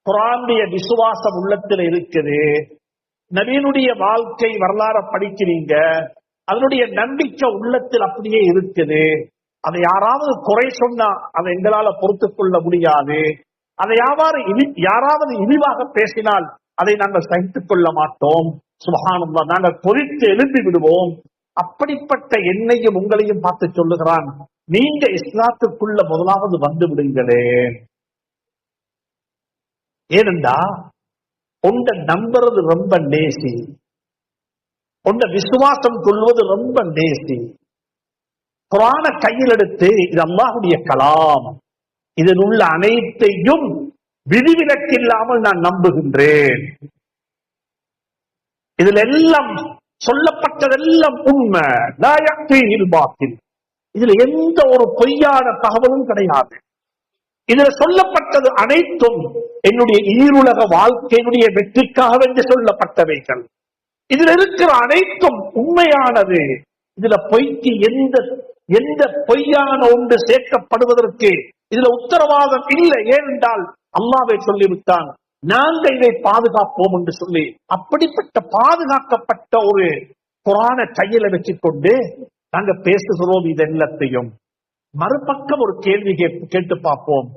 குர்ஆனுடைய விசுவாசம் உள்ளத்துல இருக்குது, நபியினுடைய வாழ்க்கை வரலாற படிக்கிறீங்க, அதனுடைய நம்பிக்கை உள்ளத்தில் அப்படியே இருக்குது. அதை யாராவது குறை சொன்னா அதை எங்களால பொறுத்துக் கொள்ள முடியாது. அதை யாராவது இழிவாக பேசினால் அதை நாங்கள் சகித்துக் கொள்ள மாட்டோம். சுப்ஹானல்லாஹ், நாங்கள் பொறித்து எழுப்பி விடுவோம். அப்படிப்பட்ட என்னையும் உங்களையும் பார்த்து சொல்லுகிறான், நீங்க இஸ்லாத்துக்குள்ள முதலாவது வந்து விடுங்களே. ஏனென்றா உண்ட நம்புறது ரொம்ப நேசி, உண்ட விசுவாசம் கொள்வது ரொம்ப நேசி. குர்ஆனை கையில் எடுத்து இது அல்லாஹ்வுடைய கலாம், இதில் உள்ள அனைத்தையும் விதிவிலக்கில்லாமல் நான் நம்புகின்றேன், இதில் எல்லாம் சொல்லப்பட்டதெல்லாம் உண்மை, லா யக்ஃபீஹில் பாத்தில், இதுல எந்த ஒரு பொய்யான தகவலும் கிடையாது, இதுல சொல்லப்பட்டது அனைத்தும் என்னுடைய ஈருலக வாழ்க்கையினுடைய வெற்றிக்காக என்று சொல்லப்பட்டவைகள், இதுல இருக்கிற அனைத்தும் உண்மையானது, இதுல பொய்க்கு எந்த பொய்யான ஒன்று சேர்க்கப்படுவதற்கு இதுல உத்தரவாதம் இல்லை. ஏனென்றால் அல்லாஹ்வே சொல்லிவிட்டான், நாங்க இதை பாதுகாப்போம் என்று சொல்லி. அப்படிப்பட்ட பாதுகாக்கப்பட்ட ஒரு குர்ஆனை கையில வச்சுக்கொண்டு நாங்க பேசுகிறோம் இது எல்லாத்தையும். மறுபக்கம் ஒரு கேள்வி கேட்டு பார்ப்போம்,